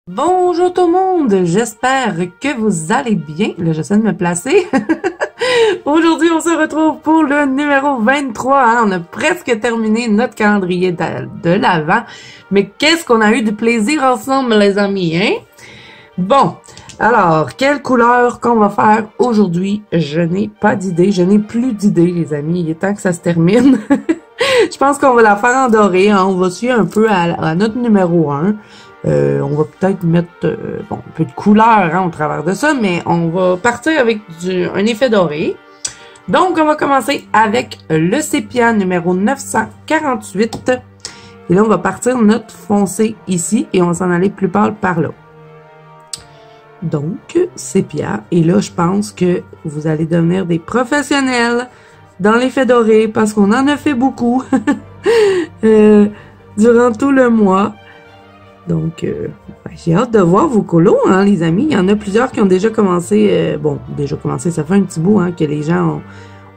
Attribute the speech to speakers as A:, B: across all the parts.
A: Bonjour tout le monde, j'espère que vous allez bien. Là, j'essaie de me placer. Aujourd'hui, on se retrouve pour le numéro 23. Hein? On a presque terminé notre calendrier de l'Avent. Mais qu'est-ce qu'on a eu du plaisir ensemble, les amis, hein? Bon, alors, quelle couleur qu'on va faire aujourd'hui? Je n'ai pas d'idée, je n'ai plus d'idée, les amis. Il est temps que ça se termine. Je pense qu'on va la faire en doré. Hein? On va suivre un peu à notre numéro 1. On va peut-être mettre un peu de couleur au travers de ça, mais on va partir avec un effet doré. Donc, on va commencer avec le sépia numéro 948. Et là, on va partir notre foncé ici et on va s'en aller plus pâle par là. Donc, sépia. Et là, je pense que vous allez devenir des professionnels dans l'effet doré parce qu'on en a fait beaucoup durant tout le mois. Donc, j'ai hâte de voir vos colos, hein, les amis. Il y en a plusieurs qui ont déjà commencé, ça fait un petit bout, hein, que les gens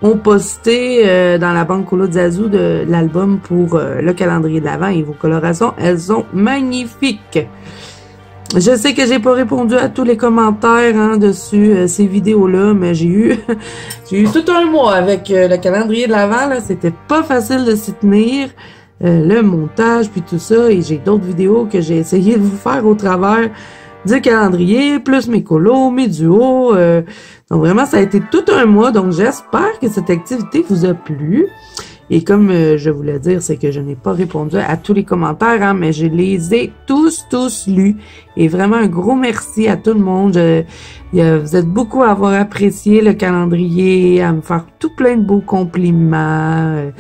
A: ont posté dans la banque colo de Zazu de l'album pour le calendrier de l'Avent. Et vos colorations, elles sont magnifiques. Je sais que j'ai pas répondu à tous les commentaires dessus ces vidéos-là, mais j'ai eu tout un mois avec le calendrier de l'Avent, là. C'était pas facile de s'y tenir. Le montage, puis tout ça, et j'ai d'autres vidéos que j'ai essayé de vous faire au travers du calendrier, plus mes colos, mes duos. Donc vraiment, ça a été tout un mois, donc j'espère que cette activité vous a plu. Et comme je voulais dire, c'est que je n'ai pas répondu à tous les commentaires, hein, mais je les ai tous lus. Et vraiment, un gros merci à tout le monde. Vous êtes beaucoup à avoir apprécié le calendrier, à me faire tout plein de beaux compliments.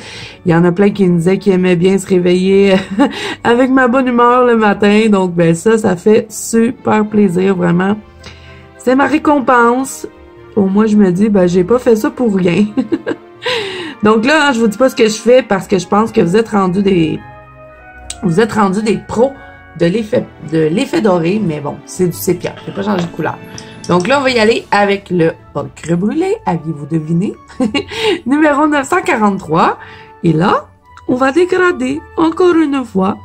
A: Il y en a plein qui me disaient qu'ils aimaient bien se réveiller avec ma bonne humeur le matin. Donc, ben ça fait super plaisir, vraiment. C'est ma récompense. Pour moi, je me dis, ben j'ai pas fait ça pour rien. Donc là, hein, je vous dis pas ce que je fais parce que je pense que vous êtes rendus des pros de l'effet doré, mais bon, c'est du sépia, je vais pas changer de couleur. Donc là, on va y aller avec le ocre brûlé, aviez-vous deviné? Numéro 943. Et là, on va dégrader encore une fois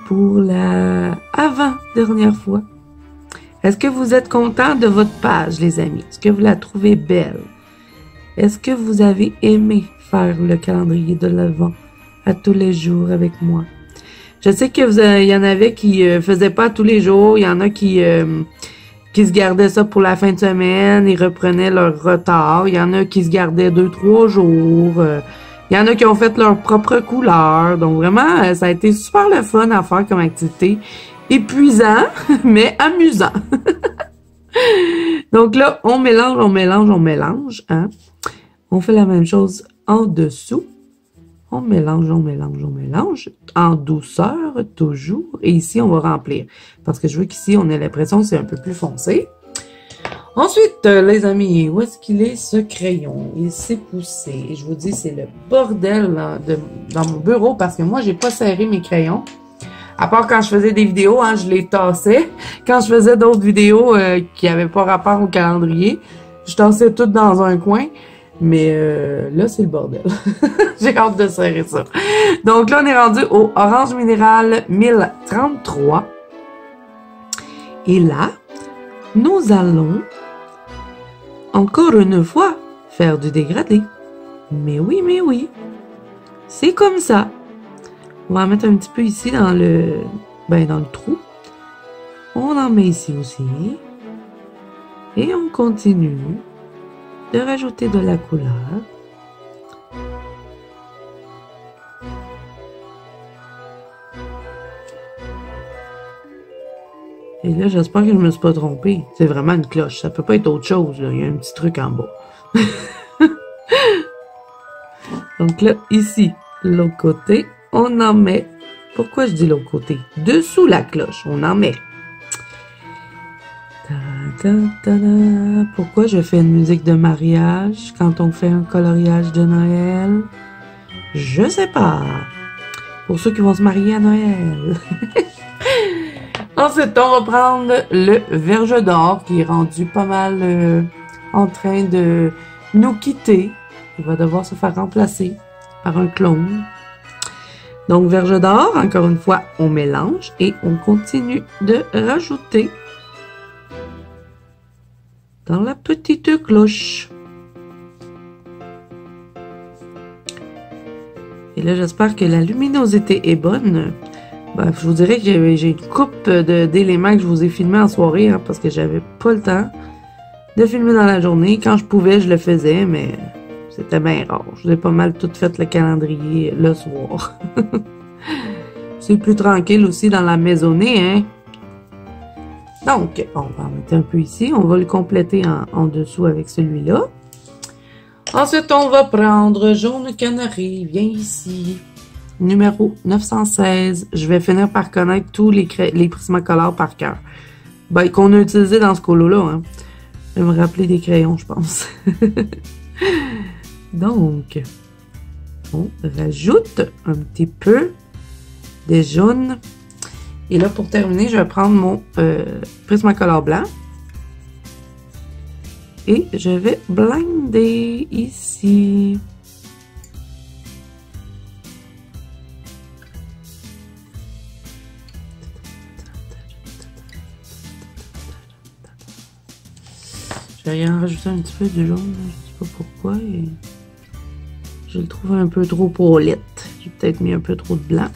A: pour la avant-dernière fois. Est-ce que vous êtes content de votre page, les amis? Est-ce que vous la trouvez belle? Est-ce que vous avez aimé faire le calendrier de l'Avent à tous les jours avec moi? Je sais que il y en avait qui faisaient pas tous les jours. Il y en a qui se gardaient ça pour la fin de semaine. Ils reprenaient leur retard. Il y en a qui se gardaient 2-3 jours. Il y en a qui ont fait leur propre couleur. Donc vraiment, ça a été super le fun à faire comme activité. Épuisant, mais amusant. Donc là, on mélange, hein. On fait la même chose en dessous. On mélange, en douceur, toujours. Et ici, on va remplir. Parce que je veux qu'ici, on ait l'impression que c'est un peu plus foncé. Ensuite, les amis, où est-ce qu'il est, ce crayon? Il s'est poussé. Et je vous dis, c'est le bordel là, dans mon bureau parce que moi, j'ai pas serré mes crayons. À part quand je faisais des vidéos, hein, je les tassais. Quand je faisais d'autres vidéos qui n'avaient pas rapport au calendrier, je tassais tout dans un coin. Mais là, c'est le bordel. J'ai hâte de serrer ça. Donc là, on est rendu au Orange Minéral 1033. Et là, nous allons encore une fois faire du dégradé. Mais oui. C'est comme ça. On va en mettre un petit peu ici dans le trou. On en met ici aussi. Et on continue de rajouter de la couleur. Et là, j'espère que je ne me suis pas trompée. C'est vraiment une cloche. Ça peut pas être autre chose, là. Il y a un petit truc en bas. Donc là, ici, l'autre côté, on en met. Pourquoi je dis l'autre côté? Dessous la cloche, on en met. Pourquoi je fais une musique de mariage quand on fait un coloriage de Noël? Je sais pas. Pour ceux qui vont se marier à Noël. Ensuite, on va prendre le verge d'or qui est rendu pas mal en train de nous quitter. Il va devoir se faire remplacer par un clone. Donc, verge d'or, encore une fois, on mélange et on continue de rajouter dans la petite cloche. Et là, j'espère que la luminosité est bonne. Ben, je vous dirais que j'ai une coupe d'éléments que je vous ai filmés en soirée, hein, parce que j'avais pas le temps de filmer dans la journée. Quand je pouvais, je le faisais, mais c'était bien rare. Je vous ai pas mal tout fait le calendrier le soir. C'est plus tranquille aussi dans la maisonnée, hein. Donc, on va en mettre un peu ici. On va le compléter en dessous avec celui-là. Ensuite, on va prendre jaune canari. Viens ici. Numéro 916. Je vais finir par connaître tous les Prismacolor par cœur. Ben, qu'on a utilisé dans ce colo-là, hein. Je vais me rappeler des crayons, je pense. Donc, on rajoute un petit peu de jaune. Et là, pour terminer, je vais prendre mon Prismacolor blanc. Et je vais blinder ici. Je vais en rajouter un petit peu de jaune, je ne sais pas pourquoi. Et je le trouve un peu trop pâlette. J'ai peut-être mis un peu trop de blanc.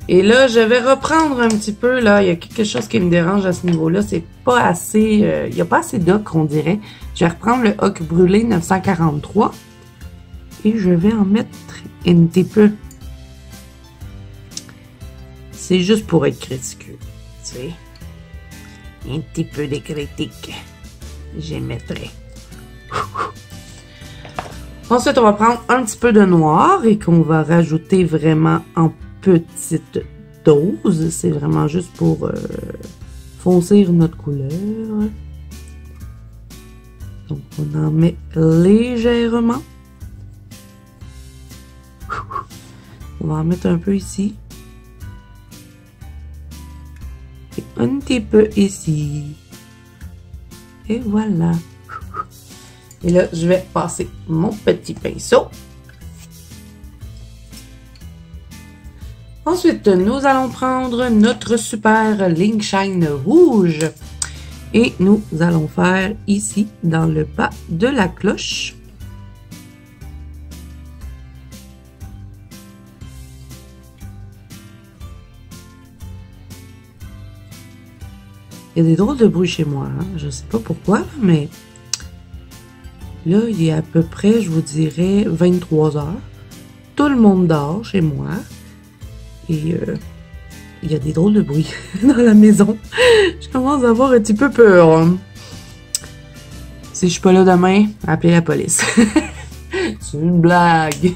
A: Et là, je vais reprendre un petit peu, là, il y a quelque chose qui me dérange à ce niveau-là, c'est pas assez, il n'y a pas assez d'ocre, on dirait. Je vais reprendre le ocre brûlé 943 et je vais en mettre un petit peu. C'est juste pour être critique, tu sais. Un petit peu de critique, j'émettrai. Ensuite, on va prendre un petit peu de noir et qu'on va rajouter vraiment en petite dose. C'est vraiment juste pour foncir notre couleur. Donc, on en met légèrement. On va en mettre un peu ici. Et un petit peu ici. Et voilà. Et là, je vais passer mon petit pinceau. Ensuite, nous allons prendre notre super Link Shine rouge et nous allons faire ici, dans le bas de la cloche, il y a des drôles de bruit chez moi, hein? Je ne sais pas pourquoi, mais là, il est à peu près, je vous dirais, 23 heures. Tout le monde dort chez moi. Et il y a des drôles de bruit dans la maison. Je commence à avoir un petit peu peur. Hein. Si je suis pas là demain, appelez la police. C'est une blague.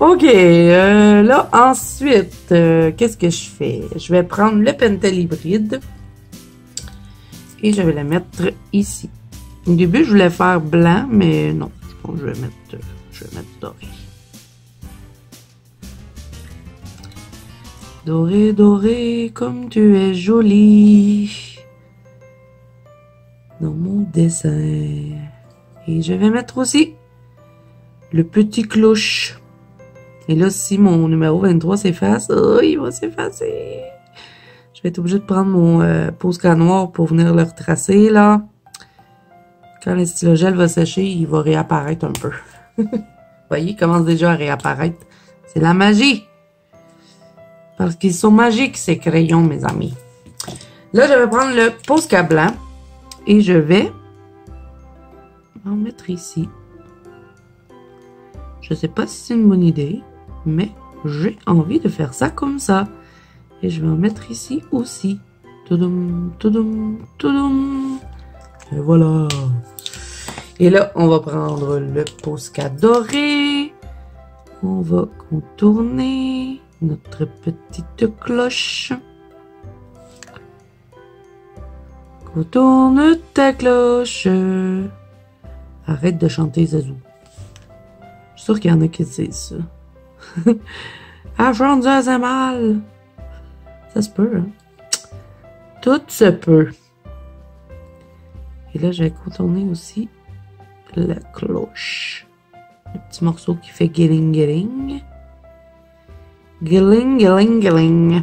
A: Ok, là, ensuite, qu'est-ce que je fais? Je vais prendre le Pentel hybride et je vais le mettre ici. Au début, je voulais faire blanc, mais non. Je pense que je vais mettre doré. Doré, doré, comme tu es jolie dans mon dessin. Et je vais mettre aussi le petit cloche. Et là, si mon numéro 23 s'efface, oh, il va s'effacer. Je vais être obligée de prendre mon Posca noir pour venir le retracer, là. Quand le stylogel va sécher, il va réapparaître un peu. Vous voyez, il commence déjà à réapparaître. C'est la magie! Parce qu'ils sont magiques, ces crayons, mes amis. Là, je vais prendre le Posca blanc et je vais en mettre ici. Je ne sais pas si c'est une bonne idée, mais j'ai envie de faire ça comme ça. Et je vais en mettre ici aussi. Toudoum, toudoum, toudoum. Et voilà. Et là, on va prendre le Posca doré. On va contourner notre petite cloche. Contourne ta cloche. Arrête de chanter, Zazou. Je suis sûre qu'il y en a qui disent ça. Ah, chante ça, c'est mal. Ça se peut, hein? Tout se peut. Et là, je vais contourner aussi la cloche. Le petit morceau qui fait getting getting. Gling, gling, gling.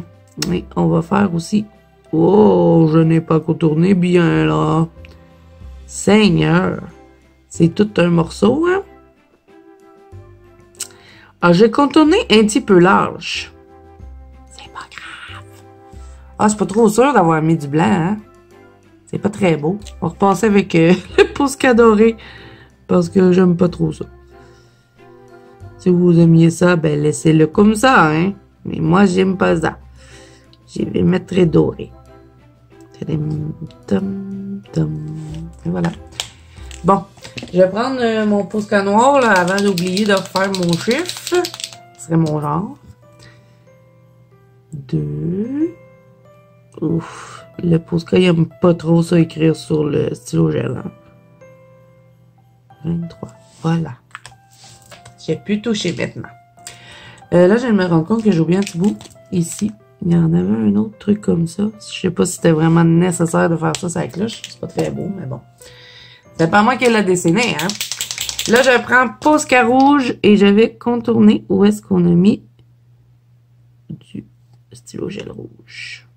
A: Et on va faire aussi... Oh, je n'ai pas contourné bien, là. Seigneur. C'est tout un morceau, hein? Ah, j'ai contourné un petit peu large. C'est pas grave. Ah, je suis pas trop sûre d'avoir mis du blanc, hein? C'est pas très beau. On va repasser avec le Posca doré. Parce que j'aime pas trop ça. Si vous aimiez ça, ben laissez-le comme ça, hein? Mais moi, j'aime pas ça. Je vais mettre doré. Et voilà. Bon, je vais prendre mon Posca noir là, avant d'oublier de refaire mon chiffre. Ce serait mon genre. 2. Ouf. Le Posca, il aime pas trop ça écrire sur le stylo gel. Hein? 23. Voilà. J'ai pu toucher maintenant. Là, je me rends compte que j'ai oublié un petit bout. Ici, il y en avait un autre truc comme ça. Je sais pas si c'était vraiment nécessaire de faire ça sur la cloche. C'est pas très beau, mais bon. C'est pas moi qui l'ai dessiné, hein. Là, je prends Posca rouge et je vais contourner où est-ce qu'on a mis du stylo gel rouge.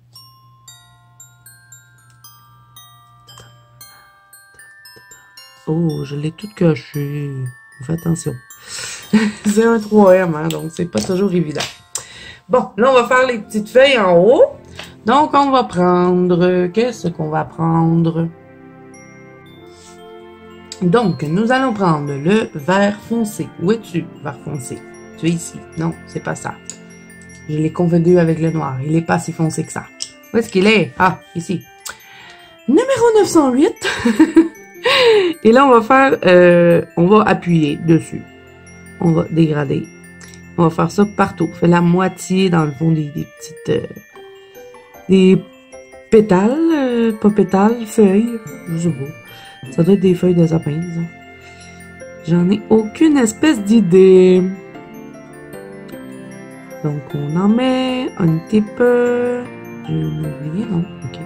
A: Oh, je l'ai tout caché. Faites attention. C'est un 3M, hein, donc c'est pas toujours évident. Bon, là, on va faire les petites feuilles en haut. Donc, on va prendre... Qu'est-ce qu'on va prendre? Donc, nous allons prendre le vert foncé. Où es-tu, vert foncé? Tu es ici. Non, c'est pas ça. Je l'ai confondu avec le noir. Il est pas si foncé que ça. Où est-ce qu'il est? Ah, ici. Numéro 908. Et là, on va faire... on va appuyer dessus. On va dégrader. On va faire ça partout. On fait la moitié, dans le fond, des petites... des pétales. Pas pétales, feuilles. Je sais pas. Ça doit être des feuilles de sapin, disons. J'en ai aucune espèce d'idée. Donc, on en met un petit peu. J'ai oublié, non? OK.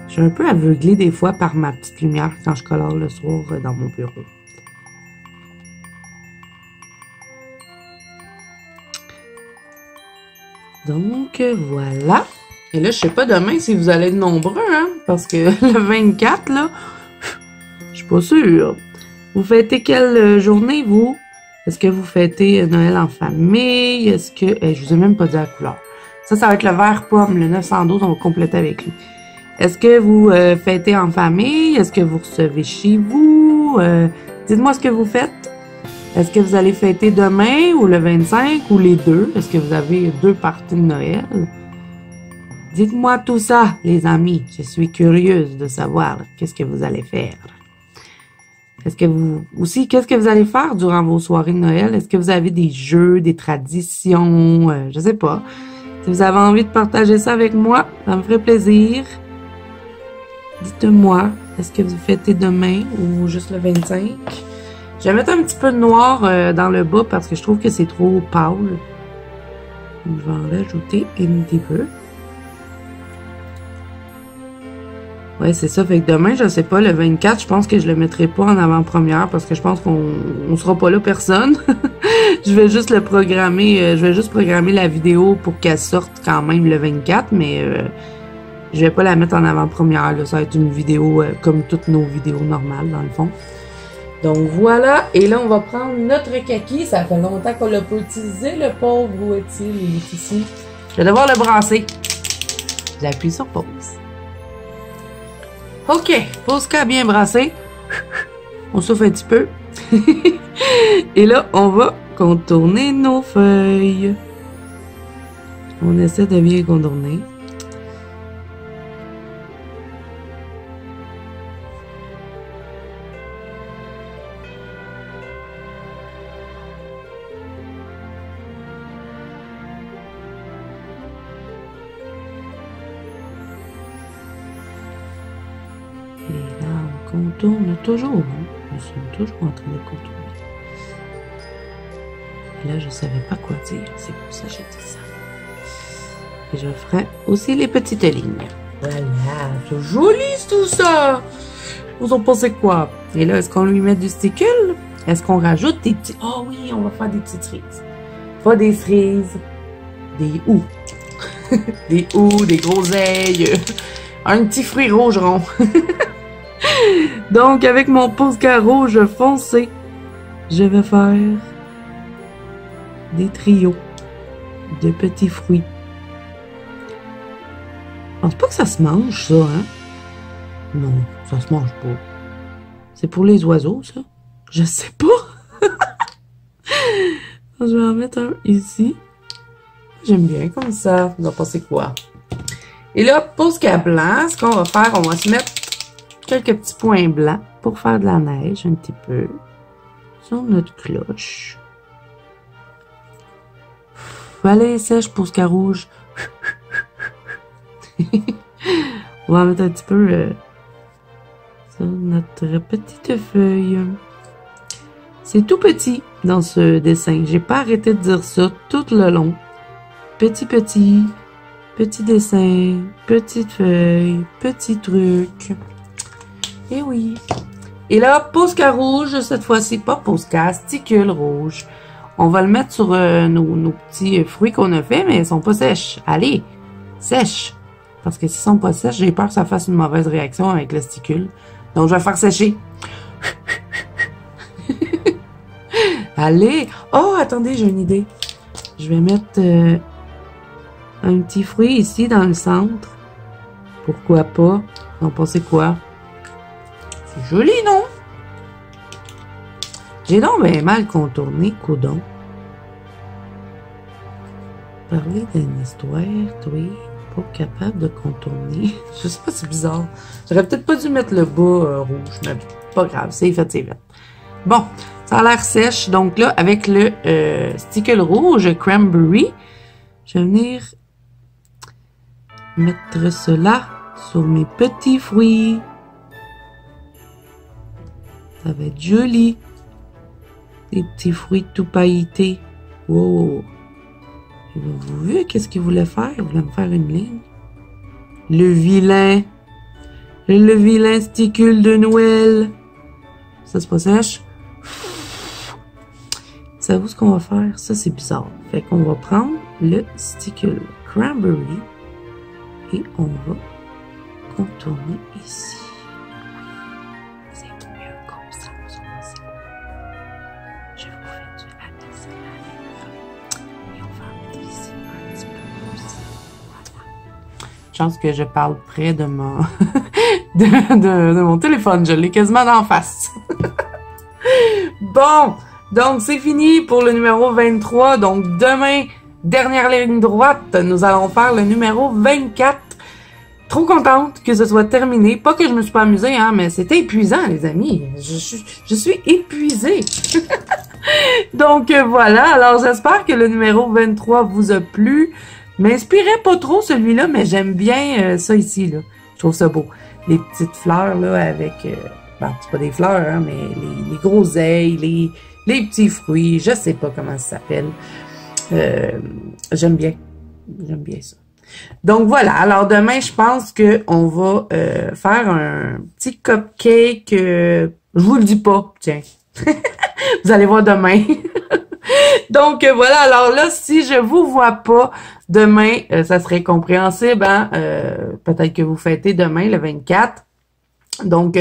A: Je suis un peu aveuglée des fois par ma petite lumière quand je colore le soir dans mon bureau. Donc, voilà. Et là, je sais pas demain si vous allez être nombreux, hein? Parce que le 24, là, je suis pas sûre. Vous fêtez quelle journée, vous? Est-ce que vous fêtez Noël en famille? Est-ce que... je vous ai même pas dit la couleur. Ça va être le vert pomme, le 912, on va compléter avec lui. Est-ce que vous fêtez en famille? Est-ce que vous recevez chez vous? Dites-moi ce que vous faites. Est-ce que vous allez fêter demain ou le 25 ou les deux? Est-ce que vous avez 2 parties de Noël? Dites-moi tout ça, les amis. Je suis curieuse de savoir qu'est-ce que vous allez faire. Est-ce que vous... Aussi, qu'est-ce que vous allez faire durant vos soirées de Noël? Est-ce que vous avez des jeux, des traditions? Je sais pas. Si vous avez envie de partager ça avec moi, ça me ferait plaisir. Dites-moi, est-ce que vous fêtez demain ou juste le 25? Je vais mettre un petit peu de noir dans le bas parce que je trouve que c'est trop pâle. Je vais en rajouter un petit peu. Ouais, c'est ça. Fait que demain, je sais pas, le 24, je pense que je le mettrai pas en avant-première parce que je pense qu'on sera pas là personne. Je vais juste le programmer, je vais juste programmer la vidéo pour qu'elle sorte quand même le 24, mais je vais pas la mettre en avant-première, là. Ça va être une vidéo comme toutes nos vidéos normales, dans le fond. Donc voilà, et là, on va prendre notre kaki. Ça fait longtemps qu'on l'a pas utilisé, le pauvre. Où est-il? Il est ici. Je vais devoir le brasser. J'appuie sur pause. OK, Posca bien brassé. On souffle un petit peu. Et là, on va contourner nos feuilles. On essaie de bien contourner. Et là, on contourne toujours. Hein? Nous sommes toujours en train de contourner. Et là, je ne savais pas quoi dire. C'est pour ça que j'ai dit ça. Et je ferai aussi les petites lignes. Voilà, c'est joli tout ça. Vous en pensez quoi? Et là, est-ce qu'on lui met du stickle? Est-ce qu'on rajoute des petits... Oh oui, on va faire des petites cerises. Pas des cerises, des houx. Des houx, des groseilles, un petit fruit rouge rond. Donc, avec mon Posca rouge foncé, je vais faire des trios de petits fruits. Je pense pas que ça se mange, ça, hein? Non, ça se mange pas. C'est pour les oiseaux, ça? Je sais pas. Je vais en mettre un ici. J'aime bien comme ça. Vous en pensez quoi? Et là, Posca blanc, ce qu'on va faire, on va se mettre quelques petits points blancs pour faire de la neige un petit peu sur notre cloche. Allez, sèche, Posca rouge. On va mettre un petit peu sur notre petite feuille. C'est tout petit dans ce dessin. J'ai pas arrêté de dire ça tout le long. Petit dessin, petite feuille, petit truc. Et oui. Et là, Posca rouge, cette fois-ci, pas Posca, sticule rouge. On va le mettre sur nos petits fruits qu'on a fait, mais ils sont pas sèches. Allez, sèche. Parce que s'ils sont pas sèches, j'ai peur que ça fasse une mauvaise réaction avec le sticule. Donc, je vais faire sécher. Allez. Oh, attendez, j'ai une idée. Je vais mettre un petit fruit ici dans le centre. Pourquoi pas? Vous en pensez quoi? C'est joli, non? J'ai donc bien mal contourné, coudon. Parler d'une histoire, toi, pas capable de contourner. Je sais pas, c'est bizarre. J'aurais peut-être pas dû mettre le bas rouge, mais pas grave, c'est fait, c'est fait. Bon, ça a l'air sèche. Donc là, avec le stickle rouge, cranberry, je vais venir mettre cela sur mes petits fruits. Ça va être joli. Des petits fruits tout pailletés. Wow! Vous vu qu'est-ce qu'il voulait faire? Il voulait me faire une ligne. Le vilain. Le vilain sticule de Noël. Ça, c'est pas sèche. Savez-vous ce qu'on va faire? Ça, c'est bizarre. Fait qu'on va prendre le sticule cranberry et on va contourner ici. C'est mieux comme ça. Je vous fais du ASMR. Et on va mettre ici un petit peu aussi. Voilà. Chance que je parle près de mon, de mon téléphone. Je l'ai quasiment d'en face. Bon, donc c'est fini pour le numéro 23. Donc demain, dernière ligne droite, nous allons faire le numéro 24. Trop contente que ce soit terminé. Pas que je me suis pas amusée, hein, mais c'était épuisant, les amis. Je suis épuisée. Donc voilà, alors j'espère que le numéro 23 vous a plu. M'inspirait pas trop celui-là, mais j'aime bien ça ici, là. Je trouve ça beau. Les petites fleurs, là, avec... bon, c'est pas des fleurs, hein, mais les groseilles, les petits fruits, je sais pas comment ça s'appelle. J'aime bien. J'aime bien ça. Donc voilà, alors demain, je pense qu'on va faire un petit cupcake. Je vous le dis pas, tiens. Vous allez voir demain. Donc voilà, alors là, si je vous vois pas demain, ça serait compréhensible, hein? Peut-être que vous fêtez demain, le 24. Donc,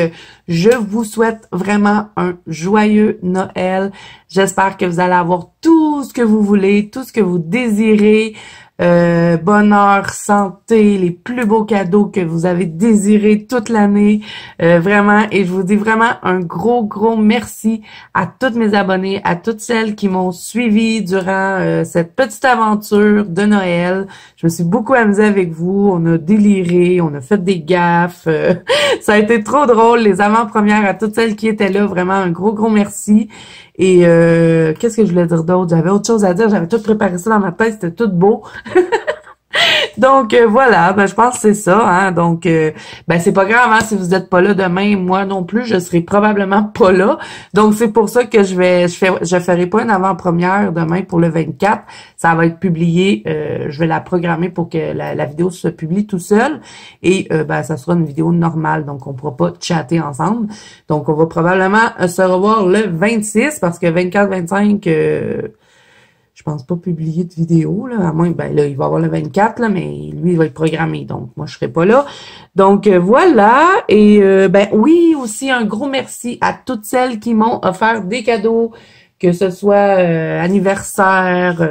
A: je vous souhaite vraiment un joyeux Noël. J'espère que vous allez avoir tout ce que vous voulez, tout ce que vous désirez. Bonheur, santé, les plus beaux cadeaux que vous avez désirés toute l'année. Vraiment, et je vous dis vraiment un gros merci à toutes mes abonnés, à toutes celles qui m'ont suivi durant cette petite aventure de Noël. Je me suis beaucoup amusée avec vous. On a déliré, on a fait des gaffes. Ça a été trop drôle. Les avant-premières à toutes celles qui étaient là, vraiment un gros merci. Et qu'est-ce que je voulais dire d'autre? J'avais autre chose à dire. J'avais tout préparé ça dans ma tête. C'était tout beau. Donc voilà, ben je pense que c'est ça, hein. Donc ben c'est pas grave, hein, si vous êtes pas là demain, moi non plus, je serai probablement pas là. Donc c'est pour ça que je ferai pas une avant-première demain pour le 24. Ça va être publié, je vais la programmer pour que la vidéo se publie tout seul. Et ben ça sera une vidéo normale, donc on pourra pas chatter ensemble. Donc on va probablement se revoir le 26 parce que 24-25. je pense pas publier de vidéo, là, à moins, ben là, il va avoir le 24, là, mais lui, il va être programmé, donc moi, je serai pas là. Donc, voilà, et ben oui, aussi, un gros merci à toutes celles qui m'ont offert des cadeaux, que ce soit anniversaire,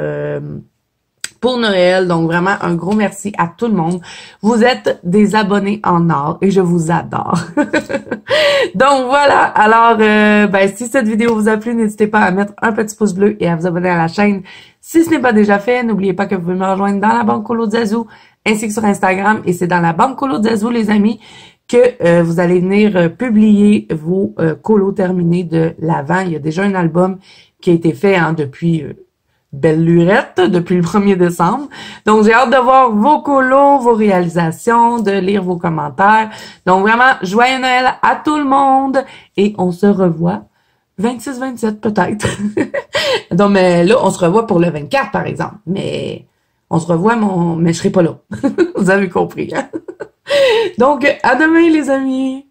A: pour Noël. Donc, vraiment, un gros merci à tout le monde. Vous êtes des abonnés en or et je vous adore. Donc, voilà. Alors, ben, si cette vidéo vous a plu, n'hésitez pas à mettre un petit pouce bleu et à vous abonner à la chaîne. Si ce n'est pas déjà fait, n'oubliez pas que vous pouvez me rejoindre dans la Banque Colo de Zazou ainsi que sur Instagram. Et c'est dans la Banque Colo de Zazou, les amis, que vous allez venir publier vos colos terminés de l'Avent. Il y a déjà un album qui a été fait depuis... belle lurette depuis le 1er décembre. Donc, j'ai hâte de voir vos colos, vos réalisations, de lire vos commentaires. Donc, vraiment, joyeux Noël à tout le monde et on se revoit 26-27 peut-être. Donc, mais là, on se revoit pour le 24, par exemple. Mais on se revoit, mais je serai pas là. Vous avez compris, hein? Donc, à demain, les amis!